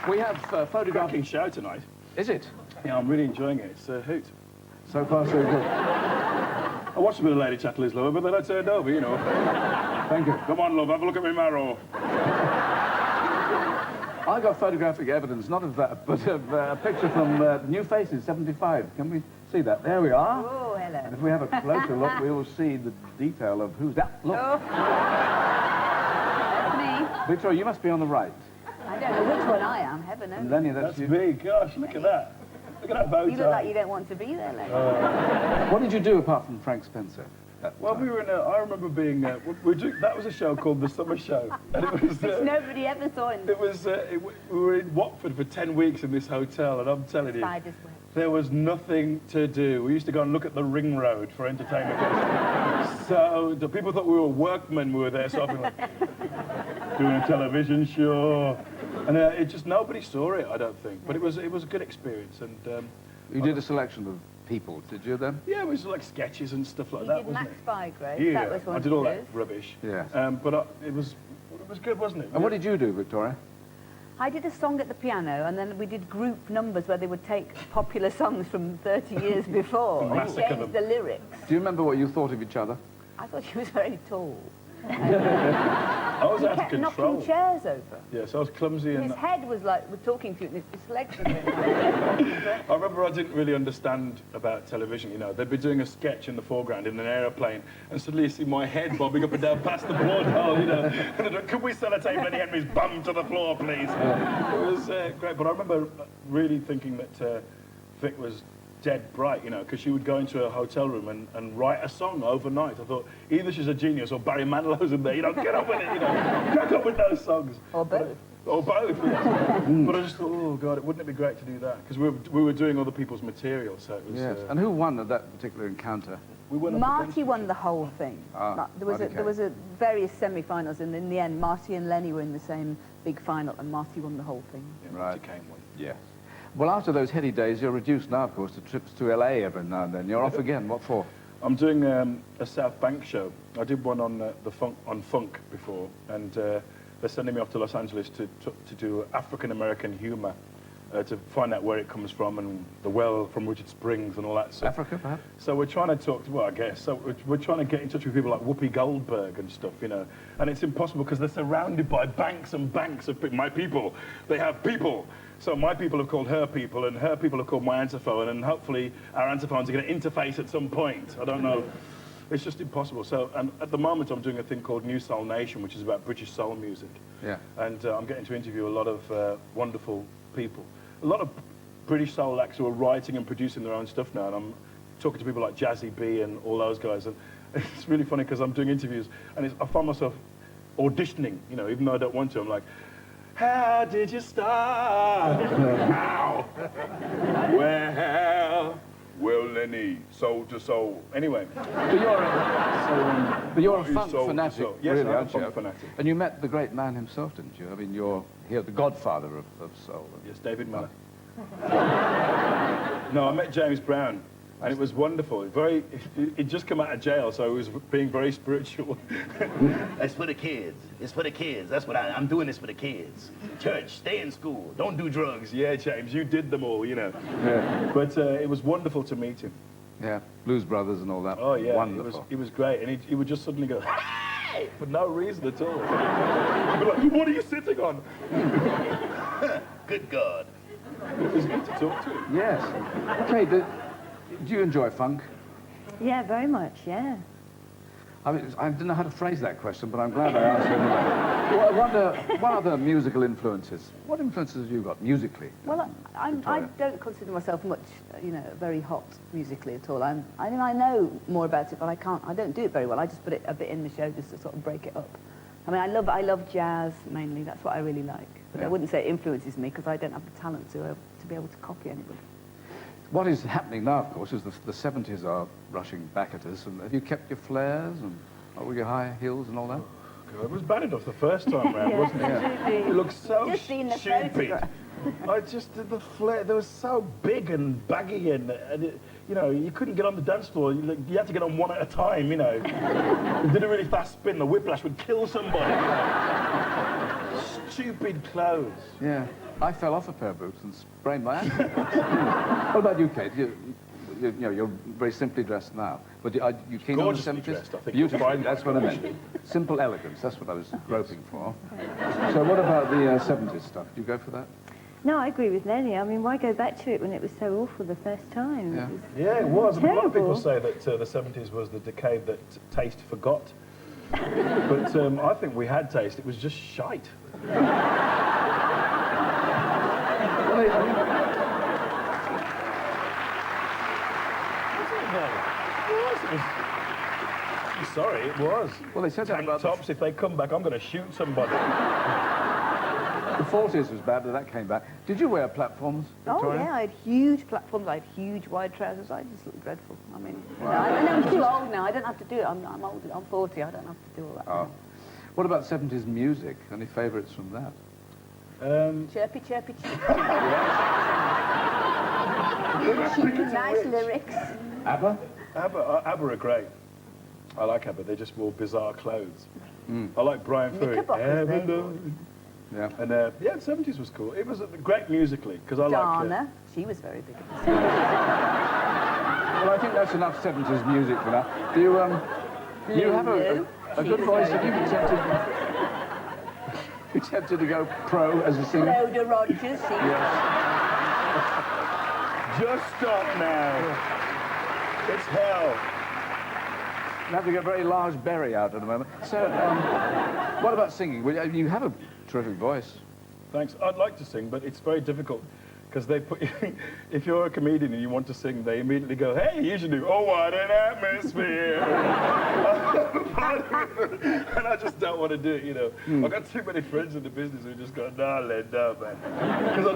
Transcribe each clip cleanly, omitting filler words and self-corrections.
We have photographing show tonight. Is it? Yeah, I'm really enjoying it. It's a hoot. So far, so good. I watched a bit of Lady Chatterley's Lover, but then I turned over, you know. Thank you. Come on, love, have a look at me marrow. I got photographic evidence, not of that, but of a picture from New Faces, 75. Can we see that? There we are. Oh, hello. And if we have a closer look, we will see the detail of who's that. Look. Oh. That's me. Victoria, you must be on the right. I don't know which one I am, heaven knows. And Lenny, that's you. Me. Gosh, look at that. Look at that bow tie. You look like you don't want to be there, Lenny. What did you do apart from Frank Spencer? Well, we were in I remember being, that was a show called The Summer Show. And it was, Which nobody ever saw in. It was, we were in Watford for 10 weeks in this hotel, and I'm telling you, there was nothing to do. We used to go and look at the ring road for entertainment. So the people thought we were workmen. We were there sort of like, doing a television show. And it just, nobody saw it, I don't think. But it was a good experience. And you did a selection of people, did you then? Yeah, it was like sketches and stuff like you that, did wasn't Max it? Bygrave. Yeah, that was one I did all of that rubbish. Yes. But it was good, wasn't it? And what did you do, Victoria? I did a song at the piano, and then we did group numbers where they would take popular songs from 30 years before and change the lyrics. Do you remember what you thought of each other? I thought she was very tall. I was out of control. Knocking chairs over. Yes, I was clumsy. His head was like, we're talking to you, and his legs were going. I remember I didn't really understand about television, you know. They'd be doing a sketch in the foreground in an aeroplane, and suddenly you see my head bobbing up and down past the porthole, you know. And could we sellotape Lenny Henry's bum to the floor, please? It was great, but I remember really thinking that Vic was dead bright, you know, because she would go into a hotel room and write a song overnight. I thought, either she's a genius or Barry Manilow's in there, you know, get up with it, you know, crack up with those songs. Or both. Or both, yes. But I just thought, oh, God, wouldn't it be great to do that? Because we were doing other people's material, so it was... Yes, and who won at that particular encounter? We won Marty won the whole thing. There was various semi-finals, and in the end, Marty and Lenny were in the same big final, and Marty won the whole thing. Yeah, Marty came one. Yes. Well, after those heady days, you're reduced now, of course, to trips to LA every now and then. You're off again. What for? I'm doing a South Bank show. I did one on Funk before, and they're sending me off to Los Angeles to do African-American humor, to find out where it comes from and the well from which it springs and all that stuff. Africa, perhaps? So we're trying to talk to, well, I guess, so we're trying to get in touch with people like Whoopi Goldberg and stuff, you know, and it's impossible because they're surrounded by banks and banks of my people. They have people. So my people have called her people, and her people have called my antiphone, and hopefully our antiphones are going to interface at some point. I don't know. It's just impossible. So at the moment, I'm doing a thing called New Soul Nation, which is about British soul music. Yeah. And I'm getting to interview a lot of wonderful people. A lot of British soul acts who are writing and producing their own stuff now, and I'm talking to people like Jazzy B and all those guys. And it's really funny because I'm doing interviews, and I find myself auditioning, you know, even though I don't want to. I'm like, how did you start? How? Well, Lenny, soul to soul. Anyway. But you're a funk fanatic, Yes, really, I'm a aren't you? funk fanatic. And you met the great man himself, didn't you? I mean, you're here, the godfather of soul. Yes, David Miller. No, I met James Brown, and it was wonderful. He'd just come out of jail, so he was being very spiritual. It's for the kids. It's for the kids. That's what I'm doing this for the kids. Church, stay in school. Don't do drugs. Yeah, James, you did them all, you know. Yeah. But it was wonderful to meet him. Yeah, Blues Brothers and all that. Oh, yeah. Wonderful. He was great, and he would just suddenly go, hey, for no reason at all. He'd be like, what are you sitting on? Good God. It was good to talk to him. Yes. Okay, do you enjoy funk? Yeah, very much, yeah. I mean, I didn't know how to phrase that question, but I'm glad I asked anyway. Well, what other musical influences? What influences have you got musically? Well, I don't consider myself much, you know, very hot musically at all. I mean, I know more about it, but I don't do it very well. I just put it a bit in the show just to sort of break it up. I mean, I love jazz mainly. That's what I really like. But I wouldn't say it influences me because I don't have the talent to be able to copy anybody. What is happening now, of course, is the 70s are rushing back at us. And have you kept your flares and all your high heels and all that? God, it was bad enough the first time round, wasn't it? It looked so stupid. The flare, they were so big and baggy, and it, you know, you couldn't get on the dance floor. You had to get on one at a time, you know. You did a really fast spin, the whiplash would kill somebody. stupid clothes. Yeah. I fell off a pair of boots and sprained my ankle. What about you, Kate? You know, you're very simply dressed now, but you keen on the Gorgeously 70s? dressed, I think. Beautiful. You'll find That's what I meant. Simple elegance. That's what I was groping for. So what about the 70s stuff? Do you go for that? No, I agree with Lenny. I mean, why go back to it when it was so awful the first time? Yeah. Yeah, it was. I mean, a lot of people Terrible. say that the 70s was the decade that taste forgot. But I think we had taste. It was just shite. I'm sorry, it was. Well, they said that Tank about tops, if they come back, I'm going to shoot somebody. the 40s was bad, but that came back. Did you wear platforms, Oh, Victoria? yeah, I had huge platforms, I had huge wide trousers. I just looked dreadful. I mean, you know, I'm too old now. I don't have to do it. I'm old. I'm 40. I don't have to do all that. Oh. What about 70s music? Any favourites from that? Chirpy, chirpy, chirpy. Nice lyrics. ABBA? ABBA are great. I like ABBA. They just wore bizarre clothes. I like Brian Ferry. Knickerbockers, they Yeah. And yeah, the 70s was cool. It was great musically, because I like Dana, she was very big. Well, I think that's enough 70s music for now. Do you, you have a good voice? Have you attempted to go pro as a singer? Rhoda Rogers, she Yes. Just stop now. It's hell. You have to get a very large berry out at the moment. So, what about singing? Well, you have a terrific voice. Thanks. I'd like to sing, but it's very difficult. Because they put you, if you're a comedian and you want to sing, they immediately go, hey, you should do, oh, what an atmosphere. And I just don't want to do it, you know. I've got too many friends in the business who just go, no, man. Because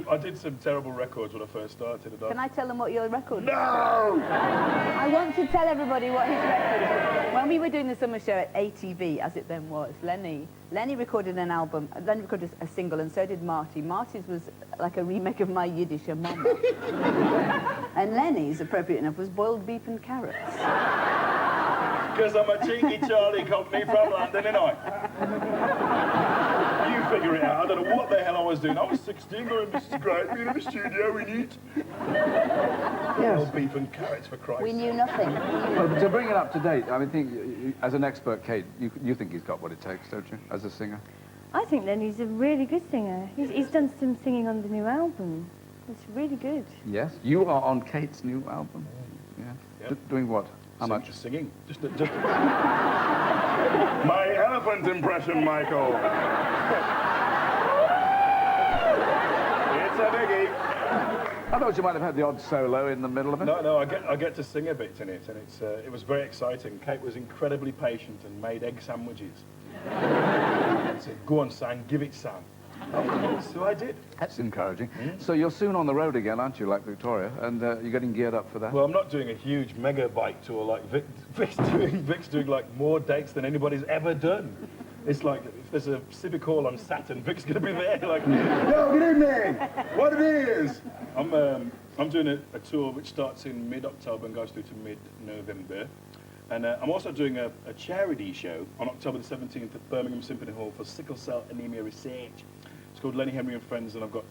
I did some terrible records when I first started. And Can I tell them what your record is? No! I want to tell everybody what his record is. When we were doing the summer show at ATV, as it then was, Lenny recorded an album, Lenny recorded a single, and so did Marty. Marty's was like a remake of My Yiddish Mama. And Lenny's, appropriate enough, was boiled beef and carrots. Because I'm a cheeky Charlie company from London, ain't I? You figure it out. I don't know what the hell I was doing. I was 16 going, this is great, being in the studio, we need beef and carrots, for Christ's We sake. knew nothing. Well, but to bring it up to date, I mean, as an expert, Kate, you think he's got what it takes, don't you, as a singer? I think Lenny's a really good singer. He's done some singing on the new album. It's really good. Yes. You are on Kate's new album. Yeah. Yep. Doing what? How much? Just singing. Just my elephant impression, Michael. It's a biggie. I thought you might have had the odd solo in the middle of it. No, I get to sing a bit in it, and it was very exciting. Kate was incredibly patient and made egg sandwiches. And said, go on, Sam, give it, Sam. So I did. That's encouraging. So you're soon on the road again, aren't you, like Victoria? And you're getting geared up for that? Well, I'm not doing a huge mega bike tour like Vic's doing like more dates than anybody's ever done. It's like, if there's a civic hall on Saturn, Vic's going to be there, like, yo, good evening, what it is? I'm doing a tour which starts in mid-October and goes through to mid-November. And I'm also doing a charity show on October the 17th at Birmingham Symphony Hall for sickle cell anemia research. It's called Lenny, Henry and Friends, and I've got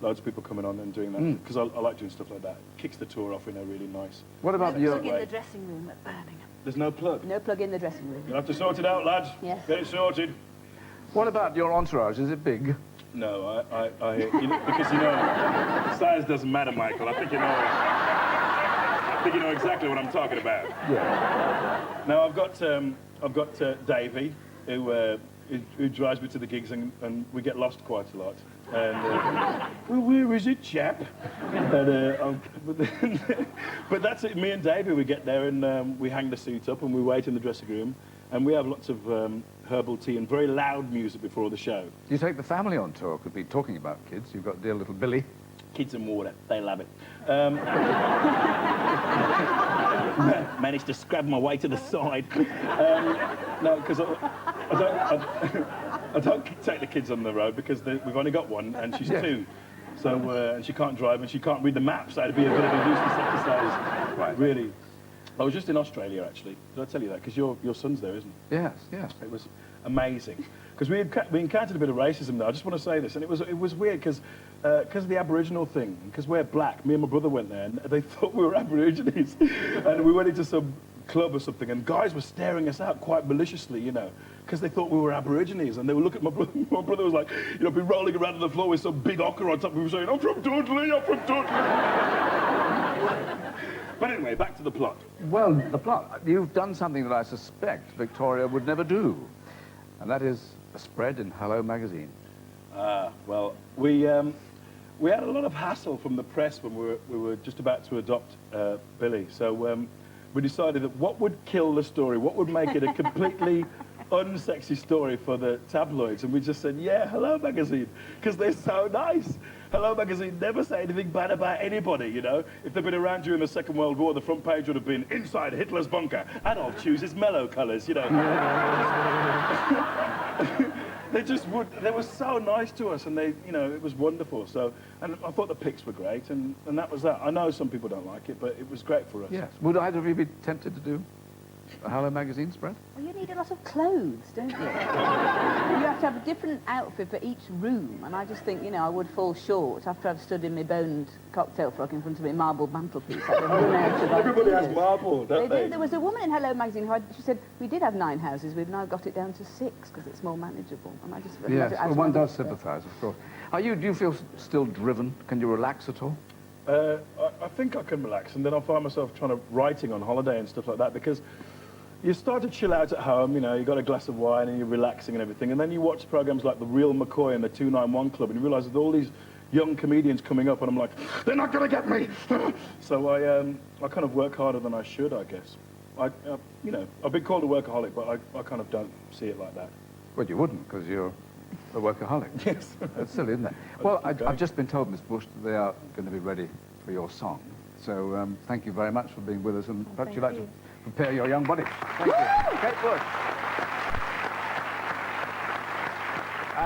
loads of people coming on and doing that, because I like doing stuff like that. Kicks the tour off in a really nice... What about No your... plug in the dressing room at Birmingham. There's no plug. No plug in the dressing room. You'll have to sort it out, lads. Yes. Get it sorted. What about your entourage? Is it big? No, because you know, size doesn't matter, Michael. I think you know exactly what I'm talking about. Yeah. Now I've got Davey, who drives me to the gigs, and we get lost quite a lot. And well, where is it, chap? And, but that's it. Me and Davey, we get there and we hang the suit up and we wait in the dressing room, and we have lots of herbal tea and very loud music before the show. You take the family on tour. Could be talking about kids. You've got dear little Billy. Kids and water, they love it. Managed to scrab my way to the side. No, because I don't take the kids on the road because we've only got one and she's 2. So, and she can't drive and she can't read the maps, so it'd be a bit of a useless exercise. Right. Really. I was just in Australia, actually. Did I tell you that? Because your son's there, isn't he? Yes, yes. It was amazing. Because we encountered a bit of racism there. I just want to say this, and it was weird because of the Aboriginal thing. Because we're black, me and my brother went there, and they thought we were Aborigines. And we went into some club or something, and guys were staring us out quite maliciously, you know, because they thought we were Aborigines, and they were looking at my brother. My brother was like, you know, be rolling around on the floor with some big ochre on top. We were saying, "I'm from Dudley, I'm from Dudley." But anyway, back to the plot. Well, the plot. You've done something that I suspect Victoria would never do, and that is a spread in Hello magazine. Well, we had a lot of hassle from the press when we were just about to adopt Billy. So we decided that what would kill the story, what would make it a completely unsexy story for the tabloids, and we just said, yeah, Hello magazine, because they're so nice. Hello magazine never say anything bad about anybody, you know. If they'd been around during the Second World War, the front page would have been, inside Hitler's bunker, Adolf chooses mellow colours, you know. They were so nice to us, and they, you know, it was wonderful. So, and I thought the pics were great, and that was that. I know some people don't like it, but it was great for us. Yes. Would either of you be tempted to do a Hello magazine spread? Well, you need a lot of clothes, don't you? You have to have a different outfit for each room, and I just think, you know, I would fall short after I've stood in my boned cocktail frock in front of a marble mantelpiece. Everybody has marble, don't they? There was a woman in Hello magazine who she said, we did have 9 houses, we've now got it down to 6 because it's more manageable. And I just Yes, well, one does sympathise, of course. Do you feel still driven? Can you relax at all? I think I can relax, and then I'll find myself trying to writing on holiday and stuff like that, because you start to chill out at home, you know, you got a glass of wine and you're relaxing and everything, and then you watch programs like The Real McCoy and the 291 Club, and you realise there's all these young comedians coming up, and I'm like, they're not going to get me! So I kind of work harder than I should, I guess. You know, I've been called a workaholic, but I kind of don't see it like that. Well, you wouldn't, because you're a workaholic. Yes. That's silly, isn't it? Well, I've just been told, Miss Bush, that they are going to be ready for your song. So thank you very much for being with us, and perhaps you'd like to prepare your young body. Thank you. Kate Bush.